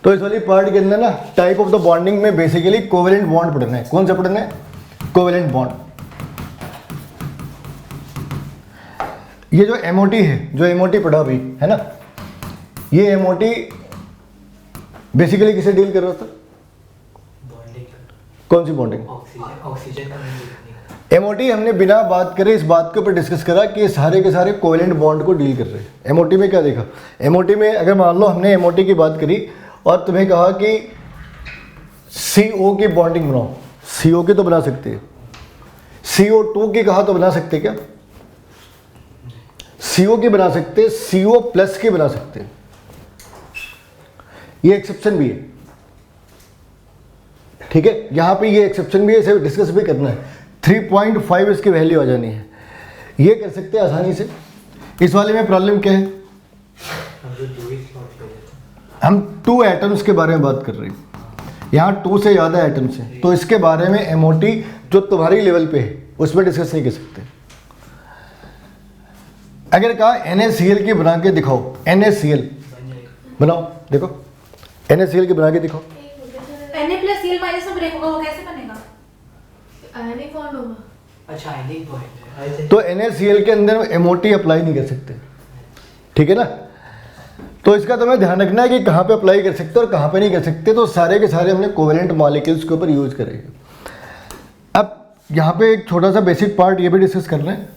तो इस वाली पार्ट के अंदर ना टाइप ऑफ द बॉन्डिंग में बेसिकली कोवेलेंट बॉन्ड पढ़ना है। कौन सा पढ़ना है? Covalent bond. ये जो एमओटी है, जो एमओटी पढ़ा अभी है ना, ये एमओटी बेसिकली किसे डील कर रहा था? बॉन्डिंग। कौन सी बॉन्डिंग? ऑक्सीजन का एमओटी हमने बिना बात करे इस बात के ऊपर डिस्कस करा कि ये सारे के सारे कोवेलेंट बॉन्ड को डील कर रहे हैं। एमओटी में क्या देखा? एमओटी में अगर मान लो हमने एमओटी की बात करी और तुम्हें कहा कि CO की बॉन्डिंग बनाओ, CO की तो बना सकते हैं, CO2 की कहा तो बना सकते क्या? CO की बना सकते, CO प्लस की बना सकते, ये एक्सेप्शन भी है, ठीक है। यहां पे ये एक्सेप्शन भी है, इसे डिस्कस भी करना है। 3.5 इसकी वैल्यू आ जानी है, ये कर सकते हैं आसानी से। इस वाले में प्रॉब्लम क्या है? हम 2 एटम्स के बारे में बात कर रहे हैं, यहाँ 2 से ज़्यादा एटम्स हैं, तो इसके बारे में एमओटी जो तुम्हारी लेवल पे है उसमें डिस्कस नहीं कर सकते। अगर कहा NaCl की बना के दिखाओ, NaCl बनाओ, देखो NaCl की बना के दिखाओ। Na+Cl माइनस में ब्रेक होगा, वो कैसे बनेगा? आयनिक बॉन्ड होगा। अच्छा आयनिक बॉन्ड है। तो NaCl के अंदर एमओटी अप्लाई नहीं कर सकते, ठीक है ना। तो इसका तुम्हें ध्यान रखना है कि कहाँ पे अप्लाई कर सकते और कहाँ पे नहीं कर सकते। तो सारे के सारे हमने कोवेलेंट मॉलिक्यूल्स के ऊपर यूज करेंगे। अब यहाँ पे एक छोटा सा बेसिक पार्ट ये भी डिस्कस कर रहे हैं।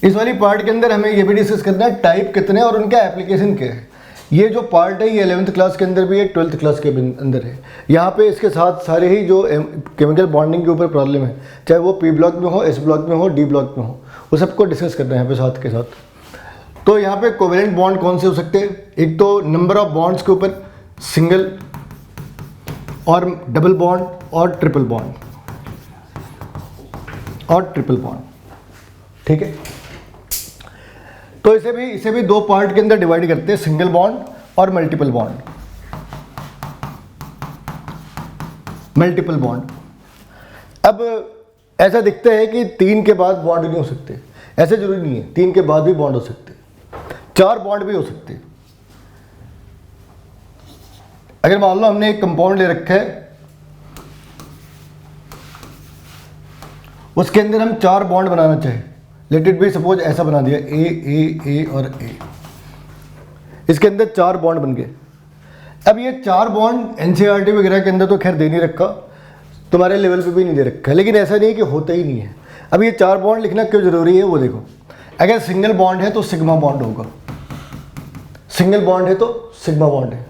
इस वाली पार्ट के अंदर हमें ये भी डिस्कस करना है टाइप कितने और उनका एप्लीकेशन क्या है। ये जो पार्ट है ये 11th क्लास के अंदर भी है, 12th क्लास के अंदर है। यहाँ पे इसके साथ सारे ही जो केमिकल बॉन्डिंग के ऊपर प्रॉब्लम है, चाहे वो P ब्लॉक में हो, S ब्लॉक में हो, D ब्लॉक में हो, वो सबको डिस्कस करना है यहाँ पे साथ के साथ। तो यहाँ पे कोवेलेंट बॉन्ड कौन से हो सकते हैं? एक तो नंबर ऑफ बॉन्ड्स के ऊपर सिंगल और डबल बॉन्ड और ट्रिपल बॉन्ड और ट्रिपल बॉन्ड, ठीक है। तो इसे भी 2 पार्ट के अंदर डिवाइड करते हैं, सिंगल बॉन्ड और मल्टीपल बॉन्ड। मल्टीपल बॉन्ड, अब ऐसा दिखता है कि 3 के बाद बॉन्ड नहीं हो सकते, ऐसे जरूरी नहीं है, 3 के बाद भी बॉन्ड हो सकते, 4 बॉन्ड भी हो सकते। अगर मान लो हमने एक कंपाउंड ले रखा है, उसके अंदर हम 4 बॉन्ड बनाना चाहें, लेट इट बी सपोज ऐसा बना दिया ए और ए, इसके अंदर 4 बॉन्ड बन गए। अब ये 4 बॉन्ड NCERT वगैरह के अंदर तो खैर दे नहीं रखा, तुम्हारे लेवल पे भी नहीं दे रखा, लेकिन ऐसा नहीं कि होता ही नहीं है। अब ये 4 बॉन्ड लिखना क्यों जरूरी है वो देखो। अगर सिंगल बॉन्ड है तो सिग्मा बॉन्ड होगा, सिंगल बॉन्ड है तो सिग्मा बॉन्ड है।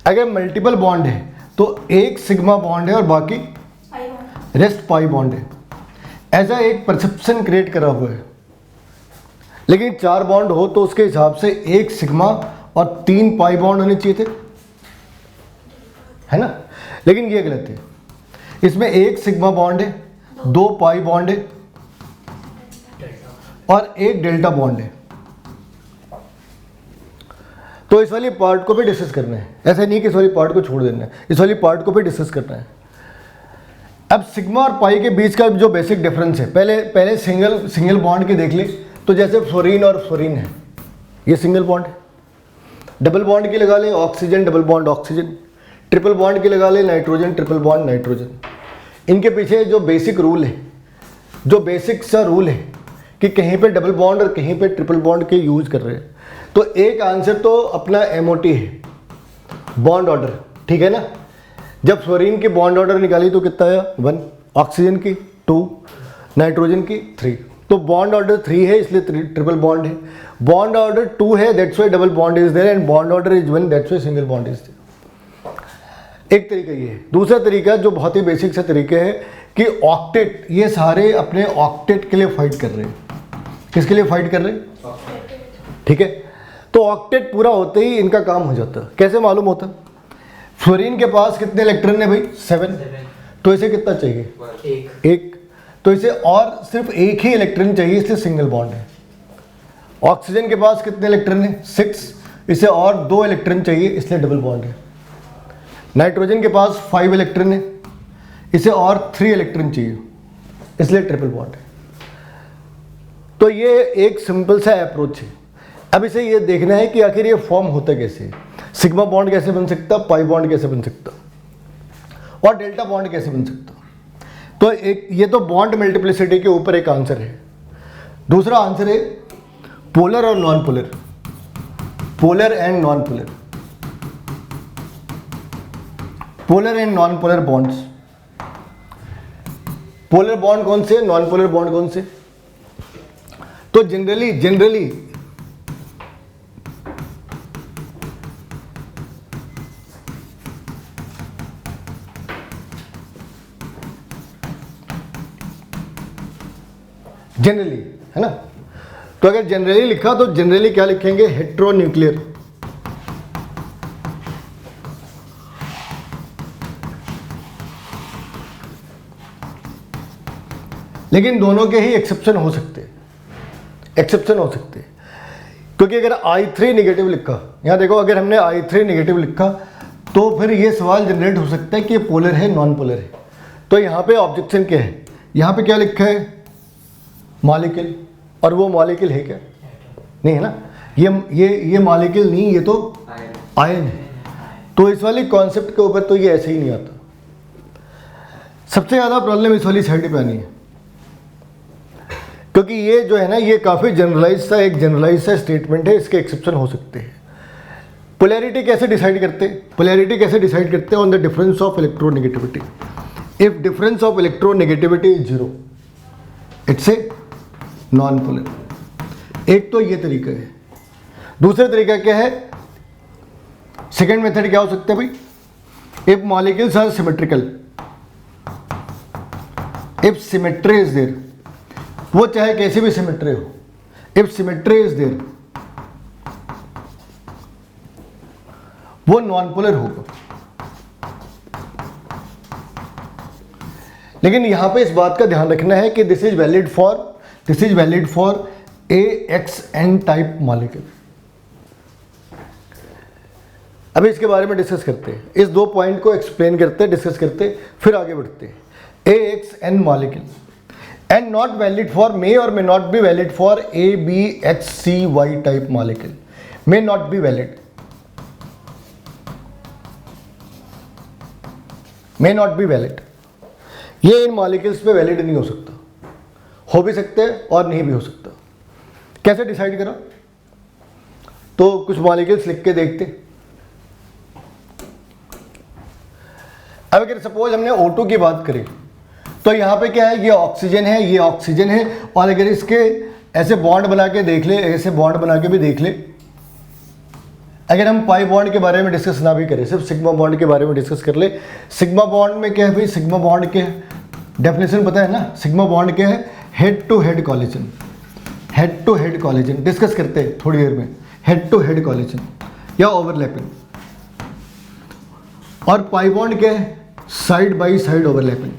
अगर मल्टीपल बॉन्ड है तो एक सिग्मा बॉन्ड है और बाकी रेस्ट पाई बॉन्ड है। ऐसा एक परसेप्शन क्रिएट करा हुआ है, लेकिन 4 बॉन्ड हो तो उसके हिसाब से एक सिग्मा और 3 पाई बॉन्ड होने चाहिए थे, है ना। लेकिन ये गलत है, इसमें एक सिग्मा बॉन्ड है, 2 पाई बॉन्ड है और एक डेल्टा बॉन्ड है। तो इस वाली पार्ट को भी डिस्कस करना है, ऐसा नहीं कि इस वाली पार्ट को छोड़ देना है, इस वाली पार्ट को भी डिस्कस करना है। अब सिग्मा और पाई के बीच का जो बेसिक डिफरेंस है, पहले सिंगल बॉन्ड की देख ले। तो जैसे फ्लोरीन और फ्लोरीन है, ये सिंगल बॉन्ड है। डबल बॉन्ड की लगा ले oxygen, double bond oxygen. Triple bond की लगा ले नाइट्रोजन, ट्रिपल बॉन्ड नाइट्रोजन। इनके पीछे जो बेसिक रूल है, जो बेसिक सा रूल है कि कहीं पे डबल बॉन्ड और कहीं पे ट्रिपल बॉन्ड के यूज कर रहे हैं। तो एक आंसर तो अपना एमओटी है, बॉन्ड ऑर्डर, ठीक है ना। जब फ्लोरीन की बॉन्ड ऑर्डर निकाली तो कितना आया? 1, ऑक्सीजन की 2, नाइट्रोजन की 3। तो बॉन्ड ऑर्डर 3 है इसलिए ट्रिपल बॉन्ड है। बॉन्ड ऑर्डर 2 है that's why double bond is there and bond order is 1 that's why single bond is there. एक तरीका ये है। दूसरा तरीका जो बहुत ही बेसिक सा तरीका है कि ऑक्टेट, ये सारे अपने ऑक्टेट के लिए फाइट कर रहे हैं। किसके लिए फाइट कर रहे हैं? ठीक है। तो ऑक्टेट पूरा होते ही इनका काम हो जाता है। कैसे मालूम होता? फ्लोरीन के पास कितने इलेक्ट्रॉन है भाई? 7। तो इसे कितना चाहिए? एक। तो इसे और सिर्फ एक ही इलेक्ट्रॉन चाहिए इसलिए सिंगल बॉन्ड है। ऑक्सीजन के पास कितने इलेक्ट्रॉन है? 6। इसे और 2 इलेक्ट्रॉन चाहिए इसलिए डबल बॉन्ड है। नाइट्रोजन के पास 5 इलेक्ट्रॉन है, इसे और 3 इलेक्ट्रॉन चाहिए इसलिए ट्रिपल बॉन्ड है। तो ये एक सिंपल सा अप्रोच है। अब इसे ये देखना है कि आखिर ये फॉर्म होता कैसे, सिग्मा बॉन्ड कैसे बन सकता, पाई बॉन्ड कैसे बन सकता, और डेल्टा बॉन्ड कैसे बन सकता। तो एक ये तो बॉन्ड मल्टीप्लिसिटी के ऊपर एक आंसर है। दूसरा आंसर है पोलर और non polar, polar and non polar, polar and non polar bonds. Polar bond कौन से, नॉन पोलर बॉन्ड कौन से? तो जनरली जनरली है ना। तो अगर जनरली लिखा तो जनरली क्या लिखेंगे, हेट्रोन्यूक्लियर। लेकिन दोनों के ही एक्सेप्शन हो सकते हैं, एक्सेप्शन हो सकते हैं, क्योंकि अगर I3 नेगेटिव लिखा, यहां देखो अगर हमने I3 नेगेटिव लिखा तो फिर ये सवाल जनरेट हो सकता है कि ये पोलर है नॉन पोलर है। तो यहाँ पे ऑब्जेक्शन क्या है, यहाँ पे क्या लिखा है, मॉलिक्यूल, और वो मॉलिक्यूल है क्या, नहीं है ना, ये मॉलिक्यूल नहीं, ये तो आयन है। तो इस वाली कॉन्सेप्ट के ऊपर तो ये ऐसे ही नहीं आता। सबसे ज़्यादा प्रॉब्लम इस वाली साइड पे आनी है, क्योंकि ये जो है ना ये काफ़ी जनरलाइज सा स्टेटमेंट है, इसके एक्सेप्शन हो सकते हैं। पोलैरिटी कैसे डिसाइड करते हैं, पोलैरिटी कैसे डिसाइड करते हैं, on the difference of electronegativity. If difference of electronegativity is 0 it's a non polar. एक तो ये तरीका है। दूसरा तरीका क्या है, सेकेंड मेथड क्या हो सकता है भाई, if molecules are symmetrical, if symmetry is there, वो चाहे कैसी भी सिमेट्री हो, इफ सिमेट्री इज देयर वो नॉन पोलर होगा। लेकिन यहां पे इस बात का ध्यान रखना है कि this is valid for AXN type molecule. अभी इसके बारे में डिस्कस करते हैं, इस दो पॉइंट को एक्सप्लेन करते हैं, डिस्कस करते हैं, फिर आगे बढ़ते हैं। AXN molecule and not valid for may or may not be valid for ABXCY type molecule, may not be valid, may not be valid। ये इन मॉलिक्यूल्स पे वैलिड नहीं हो सकता, हो भी सकते हैं और नहीं भी हो सकता। कैसे डिसाइड करा, तो कुछ मॉलिक्यूल्स लिख के देखते। अब अगर सपोज हमने O2 की बात करें तो यहाँ पे क्या है, ये ऑक्सीजन है, ये ऑक्सीजन है, और अगर इसके ऐसे बॉन्ड बना के देख ले, ऐसे बॉन्ड बना के भी देख ले, अगर हम पाई बॉन्ड के बारे में डिस्कस ना भी करें, सिर्फ सिग्मा बॉन्ड के बारे में डिस्कस कर ले। सिग्मा बॉन्ड में क्या है भाई, सिग्मा बॉन्ड के डेफिनेशन पता है ना, सिग्मा बॉन्ड क्या है, head to head collision, head to head collision discuss करते हैं थोड़ी देर में, हेड टू हेड कॉलिजन या ओवरलैपिंग। और पाई बॉन्ड क्या है, side by side overlapping,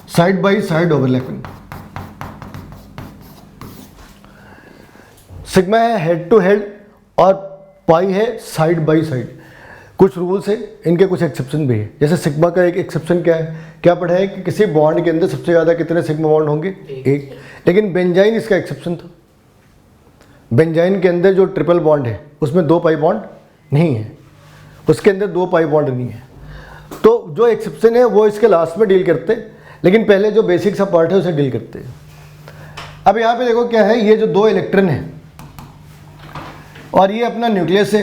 side by side overlapping. Sigma है हेड टू हेड और पाई है साइड बाई साइड। कुछ रूल्स है, इनके कुछ एक्सेप्शन भी है। जैसे सिग्मा का एक एक्सेप्शन क्या है, क्या पढ़ा है कि किसी बॉन्ड के अंदर सबसे ज़्यादा कितने सिग्मा बॉन्ड होंगे, एक। लेकिन बेंजाइन इसका एक्सेप्शन था। बेंजाइन के अंदर जो ट्रिपल बॉन्ड है उसमें 2 पाई बॉन्ड नहीं है, उसके अंदर 2 पाई बॉन्ड नहीं है। तो जो एक्सेप्शन है वो इसके लास्ट में डील करते, लेकिन पहले जो बेसिक सा पार्ट है उसे डील करते हैं। अब यहाँ पे देखो क्या है, ये जो 2 इलेक्ट्रॉन है और ये अपना न्यूक्लियस है,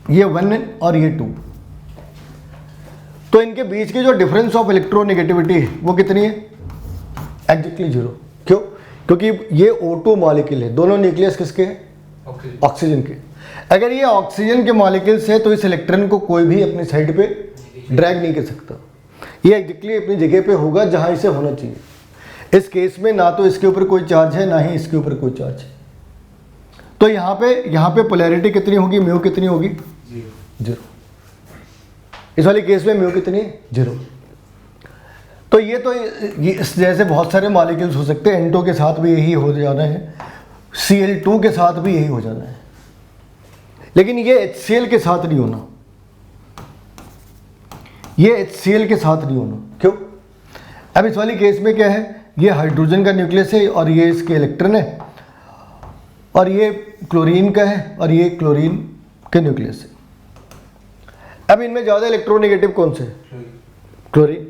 ये 1 और ये 2, तो इनके बीच की जो डिफरेंस ऑफ इलेक्ट्रोनेगेटिविटी है वो कितनी है, एग्जैक्टली 0। क्यों, क्योंकि ये O2 मॉलिक्यूल है, दोनों न्यूक्लियस किसके हैं, ऑक्सीजन के। अगर ये ऑक्सीजन के मॉलिक्यूल्स है तो इस इलेक्ट्रॉन को कोई भी अपनी साइड पे ड्रैग नहीं कर सकता, ये एग्जैक्टली अपनी जगह पे होगा जहां इसे होना चाहिए। इस केस में ना तो इसके ऊपर कोई चार्ज है, ना ही इसके ऊपर कोई चार्ज है। तो यहाँ पे पोलैरिटी कितनी होगी, म्यू कितनी होगी, 0। इस वाली केस में म्यू कितनी है, 0। तो ये तो ये जैसे बहुत सारे मॉलिक्यूल्स हो सकते हैं, N2 के साथ भी यही हो जाना है, Cl2 के साथ भी यही हो जाना है, लेकिन ये HCl के साथ नहीं होना, ये HCl के साथ नहीं होना। क्यों, अब इस वाली केस में क्या है, ये हाइड्रोजन का न्यूक्लियस है और ये इसके इलेक्ट्रॉन है, और ये क्लोरीन का है और ये क्लोरीन के न्यूक्लियस है। अब इनमें ज़्यादा इलेक्ट्रोनेगेटिव कौन से? क्लोरीन।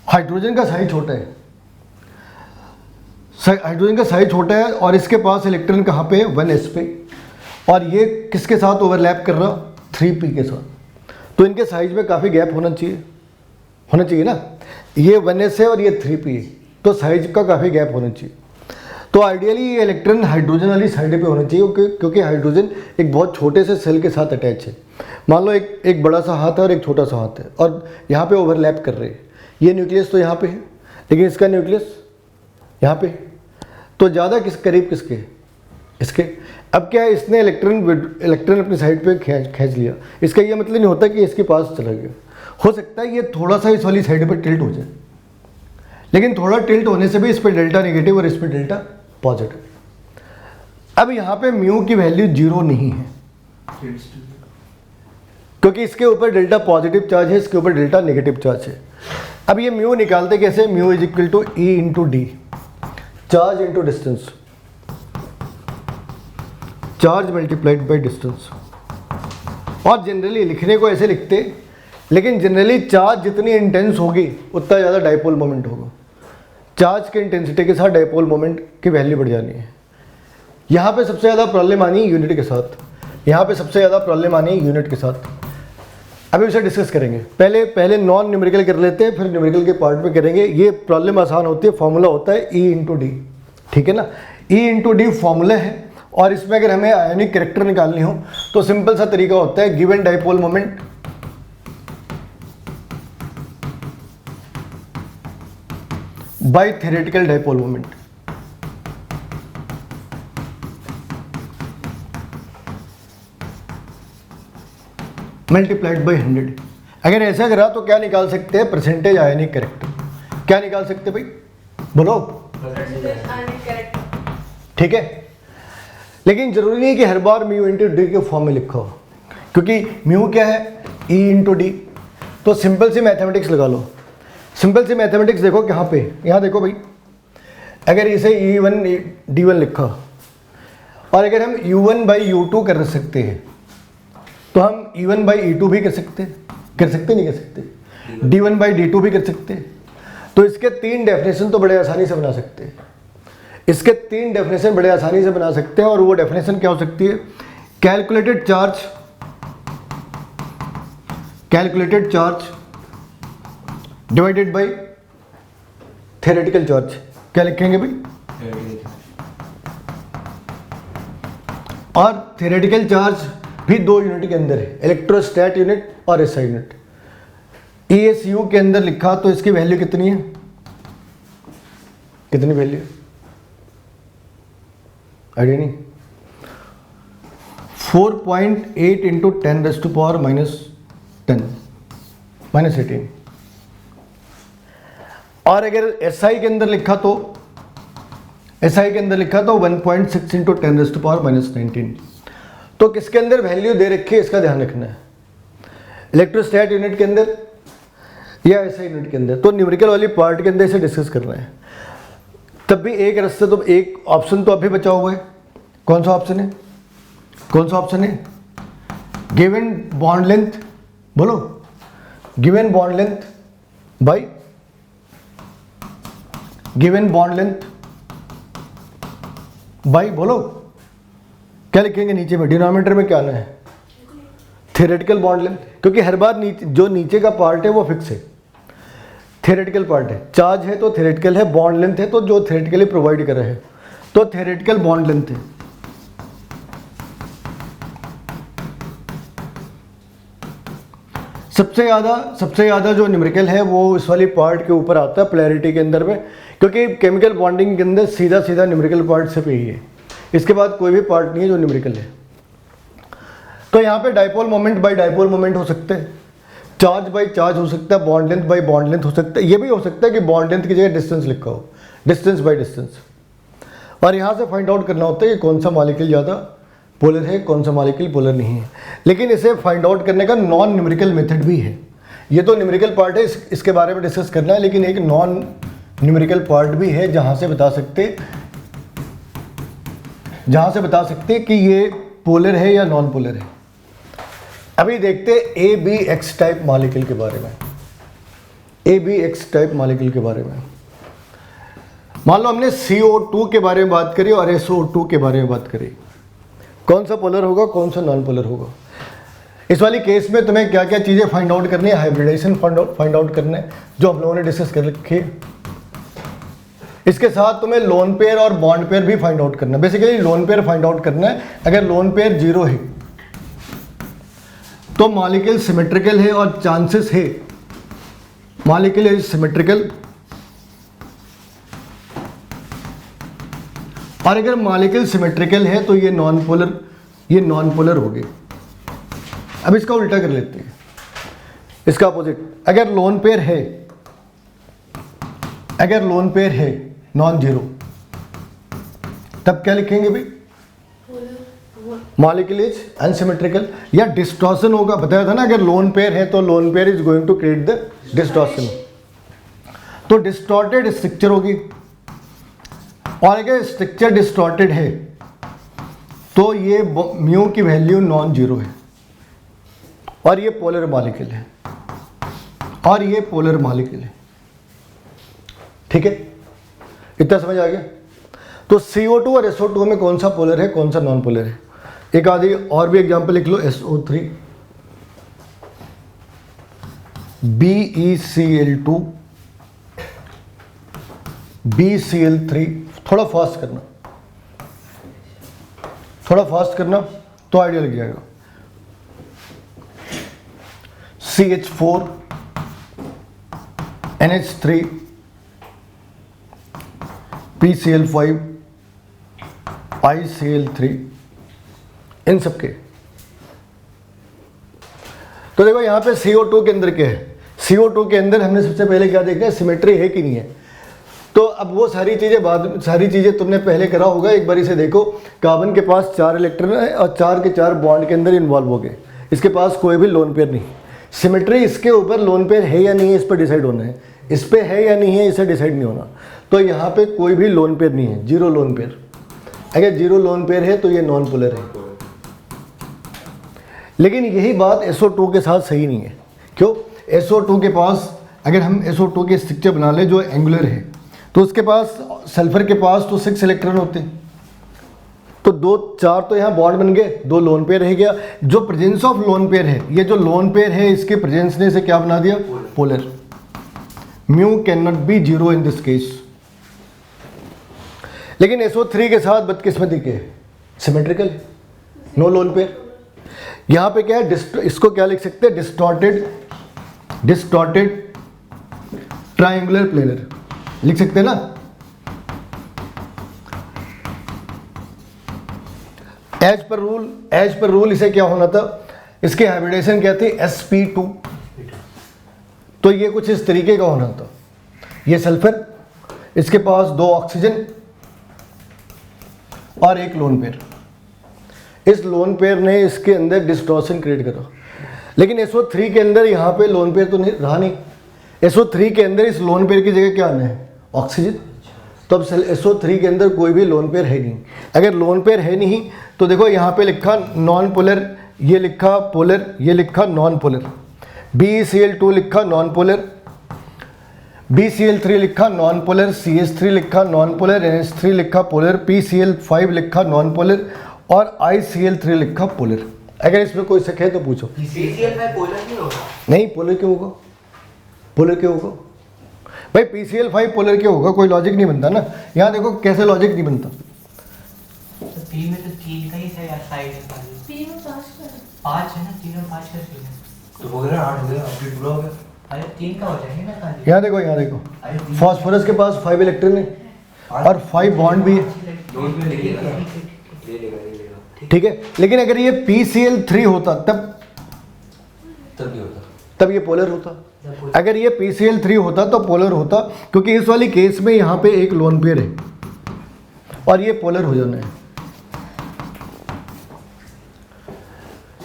हाइड्रोजन का साइज छोटा है, हाइड्रोजन का साइज छोटा है और इसके पास इलेक्ट्रॉन कहाँ पे है? 1s पे, और ये किसके साथ ओवरलैप कर रहा? 3p के साथ। तो इनके साइज में काफ़ी गैप होना चाहिए ना। ये 1s है और ये 3p है, तो साइज का काफ़ी गैप होना चाहिए। तो आइडियली ये इलेक्ट्रॉन हाइड्रोजन वाली साइड पे होना चाहिए, क्योंकि हाइड्रोजन एक बहुत छोटे से सेल के साथ अटैच है। मान लो एक बड़ा सा हाथ है और एक छोटा सा हाथ है, और यहाँ पे ओवरलैप कर रहे हैं। ये न्यूक्लियस तो यहाँ पे है, लेकिन इसका न्यूक्लियस यहाँ पे है। तो ज़्यादा करीब किसके? इसके। अब क्या है, इसने इलेक्ट्रॉन अपनी साइड पे खींच लिया। इसका ये मतलब नहीं होता कि इसके पास चला गया। हो सकता है ये थोड़ा सा इस वाली साइड पर टिल्ट हो जाए, लेकिन थोड़ा टिल्ट होने से भी इस पर डेल्टा नेगेटिव और इस पर डेल्टा पॉजिटिव। अब यहाँ पे म्यू की वैल्यू 0 नहीं है, क्योंकि इसके ऊपर डेल्टा पॉजिटिव चार्ज है, इसके ऊपर डेल्टा नेगेटिव चार्ज है। अब ये म्यू निकालते कैसे? Mu is equal to e into d, charge into distance, charge multiplied by distance. और जनरली लिखने को ऐसे लिखते, लेकिन जनरली चार्ज जितनी इंटेंस होगी उतना ज़्यादा डाइपोल मोमेंट होगा। चार्ज के इंटेंसिटी के साथ डाइपोल मोमेंट की वैल्यू बढ़ जानी है। यहाँ पे सबसे ज़्यादा प्रॉब्लम आनी है यूनिट के साथ, यहाँ पे सबसे ज़्यादा प्रॉब्लम आनी है यूनिट के साथ। अभी उसे डिस्कस करेंगे। पहले नॉन न्यूमेरिकल कर लेते हैं, फिर न्यूमेरिकल के पार्ट में करेंगे। ये प्रॉब्लम आसान होती है, फॉर्मूला होता है ई इंटू डी, ठीक है ना। ई इंटू डी फॉर्मूला है, और इसमें अगर हमें आयनिक कैरेक्टर निकालनी हो तो सिंपल सा तरीका होता है, given dipole moment bye theoretical dipole moment. Multiplied by 100। अगर ऐसा करा तो क्या निकाल सकते हैं? परसेंटेज आयनिक कैरेक्टर। क्या निकाल सकते हैं भाई? बोलो। ठीक है, लेकिन जरूरी नहीं कि हर बार म्यू इंटू डी के फॉर्म में लिखा हो, क्योंकि म्यू क्या है? ई इंटू डी। तो सिंपल सी मैथमेटिक्स लगा लो। सिंपल सी मैथमेटिक्स देखो कहाँ पे, यहाँ देखो भाई। अगर इसे E1 D1 लिखा, और अगर हम U1 बाई U2 कर सकते हैं, तो हम E1 बाई E2 भी कर सकते नहीं कर सकते? D1 बाई D2 भी कर सकते हैं। तो इसके 3 डेफिनेशन तो बड़े आसानी से बना सकते हैं। इसके 3 डेफिनेशन बड़े आसानी से बना सकते हैं, और वो डेफिनेशन क्या हो सकती है? Calculated charge divided by theoretical charge. क्या लिखेंगे भाई? और थ्योरेटिकल चार्ज भी 2 यूनिट के अंदर है, इलेक्ट्रोस्टैट यूनिट और एसआई यूनिट। ESU के अंदर लिखा तो इसकी वैल्यू कितनी है? कितनी वैल्यू? आइडिया नहीं। 4.8 इंटू 10⁻⁻10 -18। और अगर SI के अंदर लिखा तो 1.6 इंटू 10⁻⁻19। तो किसके अंदर वैल्यू दे रखी है इसका ध्यान रखना है, इलेक्ट्रोस्टैट यूनिट के अंदर या SI यूनिट के अंदर। तो न्यूमेरिकल वाली पार्ट के अंदर इसे डिस्कस करना है। तब भी एक रास्ते, तो एक ऑप्शन तो अभी बचा हुआ है। कौन सा ऑप्शन है? गिवन बॉन्ड लेंथ, बोलो। गिवन बॉन्ड लेंथ बाई बोलो। क्या लिखेंगे नीचे में? डिनोमिनेटर में क्या आना है? थ्योरेटिकल बॉन्ड लेंथ, क्योंकि हर बार जो नीचे का पार्ट है वो फिक्स है, थ्योरेटिकल पार्ट है। चार्ज है तो थ्योरेटिकल है, बॉन्ड लेंथ है तो जो थ्योरेटिकली प्रोवाइड कर रहा है, तो थ्योरेटिकल बॉन्ड लेंथ है। सबसे ज़्यादा जो न्यूमेरिकल है वो इस वाली पार्ट के ऊपर आता है, पोलैरिटी के अंदर में, क्योंकि केमिकल बॉन्डिंग के अंदर सीधा न्यूमेरिकल पार्ट सिर्फ यही है। इसके बाद कोई भी पार्ट नहीं है जो न्यूमेरिकल है। तो यहाँ पे dipole moment by dipole moment हो सकता है, चार्ज बाई चार्ज हो सकता है, bond length by bond length हो सकता है। ये भी हो सकता है कि बॉन्ड लेंथ की जगह डिस्टेंस लिखा हो, डिस्टेंस बाई डिस्टेंस। और यहाँ से फाइंड आउट करना होता है कि कौन सा मॉलिक्यूल ज़्यादा पोलर है, कौन सा मॉलिक्यूल पोलर नहीं है। लेकिन इसे फाइंड आउट करने का नॉन न्यूमेरिकल मेथड भी है। ये तो न्यूमेरिकल पार्ट है, इसके बारे में डिस्कस करना है, लेकिन एक नॉन न्यूमेरिकल पार्ट भी है जहाँ से बता सकते कि ये पोलर है या नॉन पोलर है। अभी देखते A B X type molecule के बारे में। A B X type molecule के बारे में मान लो हमने CO2 के बारे में बात करी और SO2 के बारे में बात करी, कौन सा पोलर होगा कौन सा नॉन पोलर होगा। इस वाली केस में तुम्हें क्या क्या चीज़ें फाइंड आउट करनी है, हाइब्रिडाइजेशन फाइंड आउट करना है जो हम लोगों ने डिस्कस कर रखी है। इसके साथ तुम्हें लोन पेयर और बॉन्ड पेयर भी फाइंड आउट करना है। Basically lone pair find out करना है। अगर लोन पेयर 0 है तो मॉलिक्यूल सिमेट्रिकल है और चांसेस है मॉलिक्यूल इज सिमेट्रिकल, और अगर मॉलिक्यूल सिमेट्रिकल है तो ये नॉन पोलर हो गए। अब इसका उल्टा कर लेते हैं, इसका अपोजिट। अगर लोन पेयर है नॉन जीरो, तब क्या लिखेंगे भाई? मॉलिक्यूल इज अनसिमेट्रिकल या डिस्टॉर्शन होगा। बताया था ना, अगर लोन पेयर है तो lone pair is going to create the distortion, तो डिस्टॉर्टेड स्ट्रक्चर होगी। और अगर स्ट्रक्चर डिस्टॉर्टेड है तो ये म्यू की वैल्यू नॉन जीरो है और ये पोलर मॉलिक्यूल है ठीक है, इतना समझ आ गया। तो CO2 और SO2 में कौन सा पोलर है कौन सा नॉन पोलर है। एक आधी और भी एग्जांपल लिख लो। SO3 BeCl2 BCl3, थोड़ा फास्ट करना तो आइडिया लग जाएगा। CH4 NH3 PCl5 ICl3, इन सब के। तो देखो यहाँ पे CO2 के अंदर क्या है। CO2 के अंदर हमने सबसे पहले क्या देखा है, सिमेट्री है कि नहीं है। तो अब वो सारी चीज़ें तुमने पहले करा होगा। एक बार इसे देखो, कार्बन के पास 4 इलेक्ट्रॉन है और 4 के 4 बॉन्ड के अंदर इन्वॉल्व हो गए। इसके पास कोई भी लोन पेयर नहीं। सिमेट्री इसके ऊपर लोन पेयर है या नहीं है इस पर डिसाइड होना है, इस पे है या नहीं है इसे डिसाइड नहीं होना। तो यहाँ पे कोई भी लोन पेयर नहीं है, जीरो लोन पेयर। अगर जीरो लोन पेयर है तो ये नॉन पोलर है। लेकिन यही बात SO2 के साथ सही नहीं है। क्यों? SO2 के पास, अगर हम SO2 के स्ट्रक्चर बना ले जो एंगुलर है, तो उसके पास सल्फर के पास तो 6 इलेक्ट्रॉन होते हैं, तो 2-4 तो यहाँ बॉन्ड बन गए, 2 लोन पेयर रह गया। जो प्रेजेंस ऑफ लोन पेयर है, ये जो लोन पेयर है इसके प्रेजेंस ने इसे क्या बना दिया? Polar. Mu can not be zero in this case. लेकिन SO3 के साथ बदकिस्मती के सिमेट्रिकल, नो लोन पेयर। यहाँ पे क्या है, इसको क्या लिख सकते हैं? डिस्टॉर्टेड ट्राइंगुलर प्लेनर लिख सकते हैं ना। एज पर रूल इसे क्या होना था, इसकी हाइब्रिडेशन क्या थी? sp2। तो ये कुछ इस तरीके का होना था। ये सल्फर, इसके पास 2 ऑक्सीजन और 1 लोन पेयर। इस लोन पेयर ने इसके अंदर डिस्टॉर्शन क्रिएट करा। लेकिन SO3 के अंदर यहाँ पे लोन पेयर तो नहीं रहा नहीं। SO3 के अंदर इस लोन पेयर की जगह क्या आना है? ऑक्सीजन। तो अब SO3 के अंदर कोई भी लोन पेयर है नहीं। अगर लोन पेयर है नहीं तो देखो यहाँ पे लिखा नॉन पोलर, ये लिखा पोलर, ये लिखा नॉन पोलर। BeCl2 लिखा नॉन पोलर, BCl3 लिखा नॉन पोलर, CH3 लिखा नॉन पोलर, NH3 लिखा पोलर, PCl5 लिखा नॉन पोलर और ICl3 लिखा पोलर। अगर इसमें कोई शक है तो पूछो। PCl में पोलर नहीं होगा? नहीं, पोलर क्यों होगा? पोलर क्यों होगा भाई? PCl5 पोलर क्यों होगा? कोई लॉजिक नहीं बनता ना। यहाँ देखो कैसे लॉजिक नहीं बनता। तो P में तो 3 का ही साइड है। 3 और 5 का है। 5 है ना, 3 और 5 का है। तो हो गया 8 हो गया, अपनी पूरा हो गया। अरे 3 का हो जाएंगे ना खाली। यहाँ देखो फॉस्फोरस के पास 5 इलेक्ट्रॉन है और 5 बॉन्ड भी है, नोट में ले लेगा, ले लेगा। ठीक है। लेकिन अगर ये PCl3 होता तब तब ये होता, तब ये पोलर होता। अगर ये PCl3 होता तो पोलर होता, क्योंकि इस वाली केस में यहाँ पे एक लोन पेयर है और ये पोलर हो जाना है।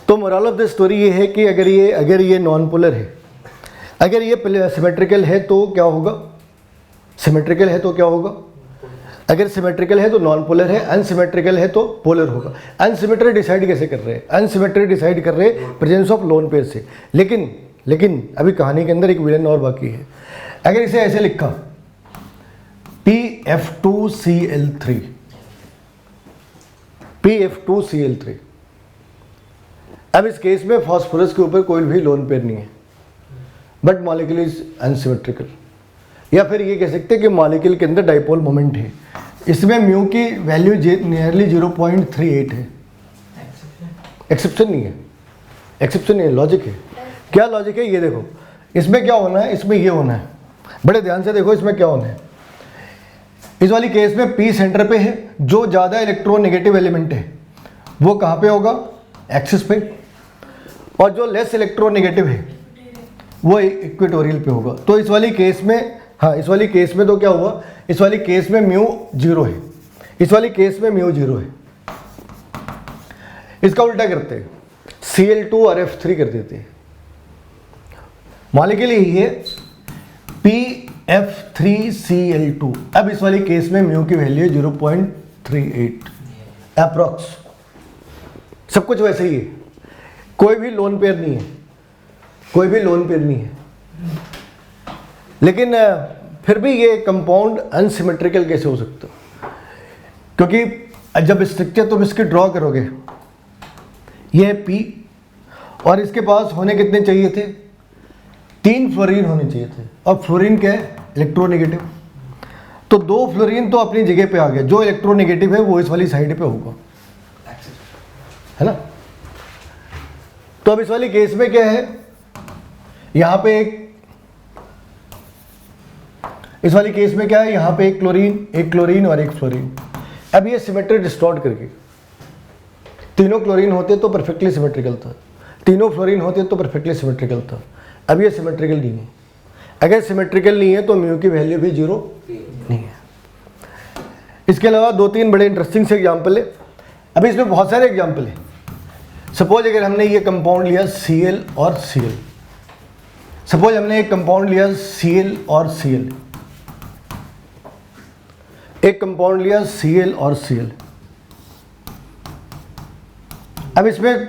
तो मोरल ऑफ द स्टोरी ये है कि अगर ये नॉन पोलर है, अगर ये सिमेट्रिकल है तो क्या होगा? सिमेट्रिकल है तो क्या होगा, अगर सिमेट्रिकल है तो नॉन पोलर है, अनसिमेट्रिकल है तो पोलर होगा। अनसिमेट्री डिसाइड कैसे कर रहे हैं, अनसिमेट्री डिसाइड कर रहे हैं प्रेजेंस ऑफ लोन पेयर से। लेकिन अभी कहानी के अंदर एक विलन और बाकी है। अगर इसे ऐसे लिखा PF2Cl3, PF2Cl3, अब इस केस में फास्फोरस के ऊपर कोई भी लोन पेयर नहीं है, बट मॉलिक्यूल इज अनसिमेट्रिकल। या फिर ये कह सकते हैं कि मॉलिक्यूल के अंदर डाइपोल मोमेंट है, इसमें म्यू की वैल्यू नियरली 0.38 है। एक्सेप्शन नहीं है, एक्सेप्शन नहीं है, लॉजिक है। क्या लॉजिक है ये देखो, इसमें क्या होना है, इसमें ये होना है, बड़े ध्यान से देखो इसमें क्या होना है। इस वाली केस में P सेंटर पे है, जो ज़्यादा इलेक्ट्रोनेगेटिव एलिमेंट है वो कहाँ पे होगा, एक्सिस पे, और जो लेस इलेक्ट्रोनेगेटिव है वो इक्वेटोरियल पे होगा। तो इस वाली केस में, हाँ इस वाली केस में तो क्या हुआ, इस वाली केस में म्यू 0 है, इस वाली केस में म्यू 0 है। इसका उल्टा करते हैं, Cl2 और F3 कर देते हैं। मॉलिक्यूल यही है PF3Cl2। अब इस वाली केस में म्यू की वैल्यू 0.38 अप्रॉक्स, सब कुछ वैसे ही है, कोई भी लोन पेयर नहीं है, कोई भी लोन पेयर नहीं है। लेकिन फिर भी ये कंपाउंड अनसिमेट्रिकल कैसे हो सकता, क्योंकि जब स्ट्रक्चर तुम इसके ड्रॉ करोगे, ये है P और इसके पास होने कितने चाहिए थे, 3 फ्लोरीन होने चाहिए थे, और फ्लोरीन क्या है, इलेक्ट्रोनेगेटिव। तो 2 फ्लोरीन तो अपनी जगह पे आ गया, जो इलेक्ट्रोनेगेटिव है वो इस वाली साइड पे होगा, है ना। तो अब इस वाली केस में क्या है, यहाँ पे एक, इस वाली केस में क्या है, यहाँ पे एक क्लोरीन और एक फ्लोरीन। अब ये सिमेट्री डिस्टॉर्ट करके, तीनों क्लोरीन होते तो परफेक्टली सिमेट्रिकल था, तीनों फ्लोरीन होते तो परफेक्टली सिमेट्रिकल था। अब ये सिमेट्रिकल नहीं है। अगर सिमेट्रिकल नहीं है तो म्यू की वैल्यू भी 0 नहीं है। इसके अलावा 2-3 बड़े इंटरेस्टिंग से एग्जाम्पल है। अभी इसमें बहुत सारे एग्जाम्पल है। सपोज अगर हमने ये कंपाउंड लिया Cl और Cl, सपोज हमने एक कंपाउंड लिया Cl और Cl, एक कंपाउंड लिया Cl और Cl। अब इसमें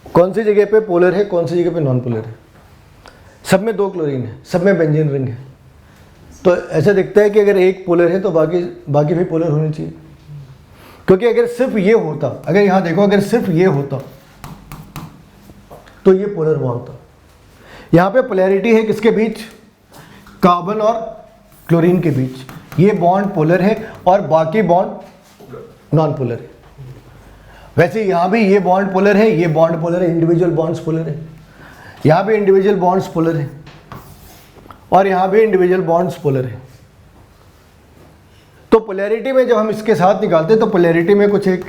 कौन सी जगह पे पोलर है, कौन सी जगह पे नॉन पोलर है, सब में 2 क्लोरीन है, सब में बेंजीन रिंग है। तो ऐसा दिखता है कि अगर एक पोलर है तो बाकी भी पोलर होने चाहिए। क्योंकि अगर सिर्फ ये होता, अगर यहाँ देखो अगर सिर्फ ये होता तो ये पोलर बॉन्ड था। यहाँ पे पोलैरिटी है किसके बीच, कार्बन और क्लोरीन के बीच। ये बॉन्ड पोलर है और बाकी बॉन्ड नॉन पोलर है। वैसे यहाँ भी ये बॉन्ड पोलर है, ये बॉन्ड पोलर है, इंडिविजुअल बॉन्ड्स पोलर है। यहाँ भी इंडिविजुअल बॉन्ड्स पोलर है और यहाँ भी इंडिविजुअल बॉन्ड्स पोलर है। तो पोलैरिटी में जब हम इसके साथ निकालते हैं तो पोलैरिटी में कुछ एक,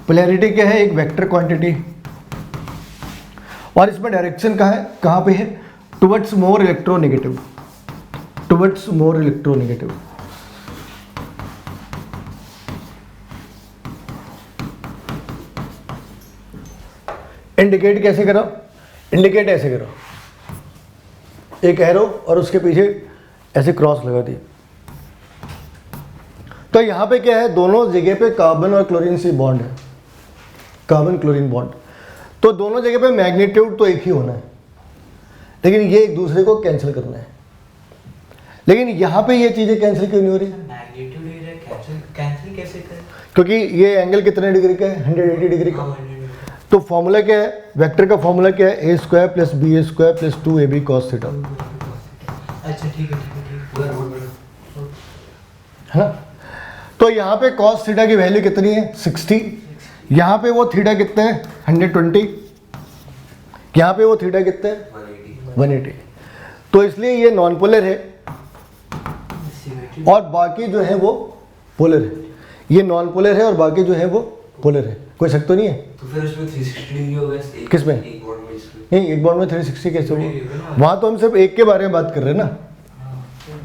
पोलैरिटी क्या है, एक वेक्टर क्वांटिटी, और इसमें डायरेक्शन कहाँ पे है, towards more electronegative, towards more electronegative. Indicate कैसे करो, इंडिकेट ऐसे करो, एक एरो और उसके पीछे ऐसे क्रॉस लगा दी। तो यहाँ पे क्या है, दोनों जगह पे कार्बन और क्लोरीन से बॉन्ड है, कार्बन क्लोरीन बॉन्ड। तो दोनों जगह पे मैग्नीट्यूड तो एक ही होना है, लेकिन ये एक दूसरे को कैंसिल करना है। लेकिन यहाँ पे ये चीज़ें कैंसिल क्यों नहीं हो रही, मैग्नीट्यूड एरिया कैंसिल कैसे करें, क्योंकि ये एंगल कितने डिग्री का है, 180 डिग्री का। तो फॉर्मूला क्या है, वेक्टर का फॉर्मूला क्या है, a² + b² + 2ab cos theta, अच्छा ठीक है पूरा रोड में है ना। तो यहाँ पे cos थीटा की वैल्यू कितनी है, 60। यहाँ पे वो थीटा कितना है, 120। यहाँ पे वो थीटा कितना है, 180। तो इसलिए ये नॉन पोलर है और बाकी जो है वो पोलर है। ये नॉन पोलर है और बाकी जो है वो पोलर है। कोई शक तो नहीं है। तो फिर उसमें 360 डिग्री हो गया किसमें? एक बॉन्ड में इसमें। नहीं, एक बॉन्ड में 360 कैसे हुआ, वहाँ तो हम सिर्फ एक के बारे में बात कर रहे हैं ना,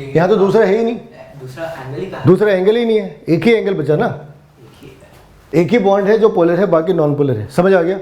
यहाँ तो दूसरा है ही नहीं, दूसरा एंगल ही कहाँ दूसरा एंगल ही नहीं है, एक ही एंगल बचा ना, एक ही बॉन्ड है जो पोलर है, बाकी नॉन पोलर है। समझ आ गया।